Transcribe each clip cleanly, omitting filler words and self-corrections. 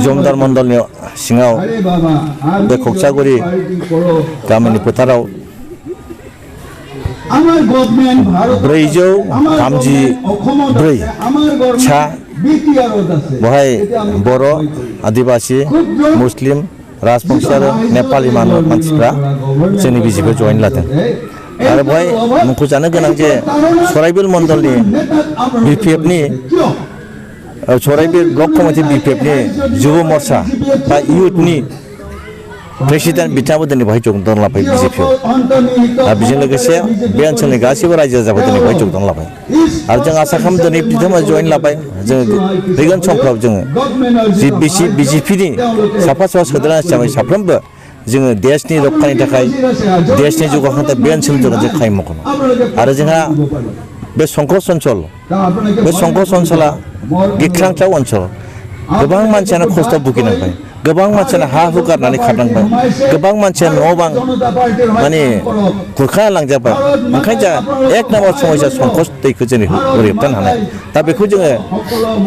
जमदार मण्डलनि सिङाव बे कक्सागुरि गामिनि फोथाराव 434 सा बहाय बर' आदिवासी मुस्लिम राजबंशी आरो नेपाली मानसिफ्रा जोंनि बिजेपिआव जइन लादों आरो बहाय मुंख'जानो गोनां जे सराइबिल मण्डलनि बिपिएफनि सराइबिल ब्लक कमिटि बिपिएफनि युवा मोर्चा बा इयुथनि प्रेसिडेन्ट बिथाङाबो दिनै बहाय जगदान लाबाय बिजेपिआव आरो बेजों लोगोसे बे ओनसोलनि गासैबो रायजो राजाफोर दिनै बहाय जगदान लाबाय आरो जों आसा खालामो दिनै बिथांमोना जइन लाबाय जों फैगोन समफ्राव जोङो बिजेपिनि साफा साफा सोद्रोमा हिसाबै साफ्रोमबो जोङो देशनि रक्षानि थाखाय देशनि जौगाखांनो थाखाय बे ओनसोलनि जों खामानि मावगोन आरो जोंहा बे संकस ओनसोला गिख्रांथाव ओनसोल गोबां मानसियानो खस्थ' भुगिनांबाय गोबां मानसियानो हा हु गारनानै खारनांबाय गोबां मानसिया न' बां माने खुरखाना लांजाबाय ओंखायनो जों एक नाम्बार समस्या संकस दैखौ जों होबथानो हानाय दा बेखौ जोङो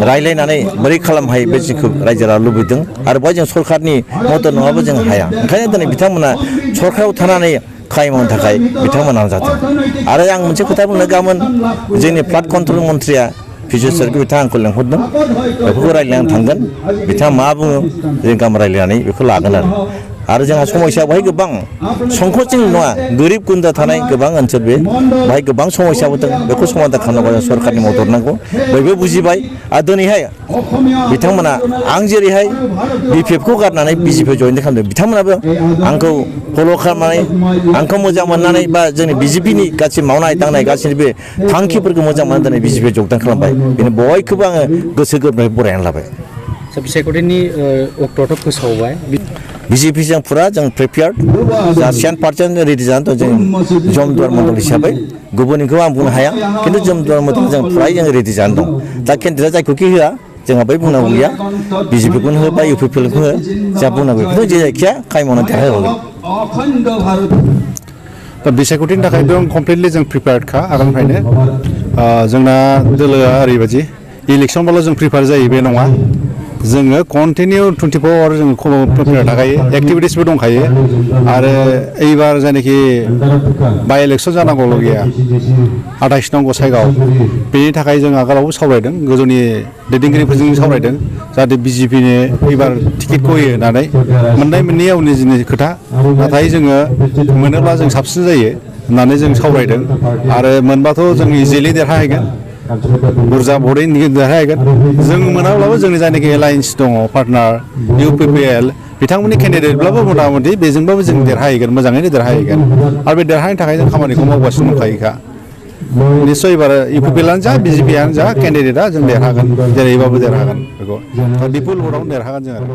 रायज्लायनानै बोरै खालामनो हायो बे जोंखौ रायजोआ लुबैदों आरो बेवहाय जों सरकारनि मदद नङाबा जों हाया ओंखायनो दिनै बिथांमोना सरकाराव थानानै खामानि मावनो थाखाय बिथांमोना नाजादों आरो आं मोनसे खोथा बुंनो गाबोन जोंनि फ्लाड कन्ट्रल मन्थ्रिया फिजु सारखौ बिथाङा आंखौ लेंहरदों बेखौ रायज्लायनानै थांगोन बिथाङा मा बुङो जों गाबोन रायज्लायनानै बेखौ लागोन आरो जोंहा समस्या बेवहाय गोबां संकसजों नङा गोरिब गुन्द्रा थानाय गोबां ओनसोल बेवहाय गोबां समस्याबो दं बेखौ समाधान खालामनांगौ जों सरकारनि मदद नांगौ बयबो बुजिबाय आरो दिनैहाय बिथांमोना आं जेरैहाय बिपिएफखौ गारनानै बिजेपिआव जइन खालामदों बिथांमोनाबो आंखौ फल' खालामनानै आंखौ मोजां मोननानै बा जोंनि बिजेपिनि गासै मावनाय दांनाय गासैनिबो थांखिफोरखौ मोजां मोननानै दिनै बिजेपिआव जगदान खालामबाय बेनो बयखौबो आङो गोसो गोरबोनिफ्राय बरायनानै लाबाय बिसायख'थिनि अक्ट'आथ' फोसावबाय बिजेपिजों फुरा जों प्रिपेयार्ड जा 100% रेडि जानानै दं जों जमदुवार मण्डल हिसाबै गुबुननिखौ आं बुंनो हाया खिन्थु जमदुवार मण्डल जों फ्राय जों रेडि जानानै दं दा केन्डिडेटआ जायखौखि होआ जोंहा बै बुंनांगौ गैया बिजेपिखौनो हो बा इउपिपिएलखौनो हो जोंहा बुंनांगौ खिन्थु जायखिया खामानि मावनानै देरहागोन दा बिसायख'थिनि थाखाय दं कमप्लिटलि जों प्रिपेयार्डखा आगाननिफ्रायनो जोंना दोलोआ ओरैबायदि इलेक्सनबाल' जों प्रिपेयार जायो बे नङा जोङो कन्टिनिउ 24 आवार जों प्रिपेयार थाखायो एक्टिभिटिसबो दंखायो आरो एबार जायनाखि बाय इलेक्सन जानांगौल' गैया 28 नं गसाइगाव बेनि थाखाय जों आगोलावबो सावरायदों गोजौनि दैदेनगिरिफोरजों सावरायदों जाहाथे बिजेपिनो एबार टिकेटखौ होयो होननानै मोननाय मोनैया उननि जिनिस खोथा नाथाय जोङो मोनोब्ला जों साबसिन जायो होननानै जों सावरायदों आरो मोनबाथ' जों इजिलि देरहाहैगोन बुरजा भटैनो देरहाहैगोन जों मोनाब्लाबो जोंनि जायनाखि एलायन्स दङ पार्टनार इउपिपिएल बिथांमोननि केन्डिडेटब्लाबो मथा-मथि बेजोंबाबो जों देरहाहैगोन मोजाङैनो देरहाहैगोन आरो बे देरहानायनि थाखाय जों खामानिखौ मावगासिनो दंखायोखा निस्सय एबार इउपिपिएलआनो जा बिजेपिआनो जा केन्डिडेटआ जों देरहागोन जेरैबाबो देरहागोन बेखौ बिपुल भटआवनो देरहागोन जों आरो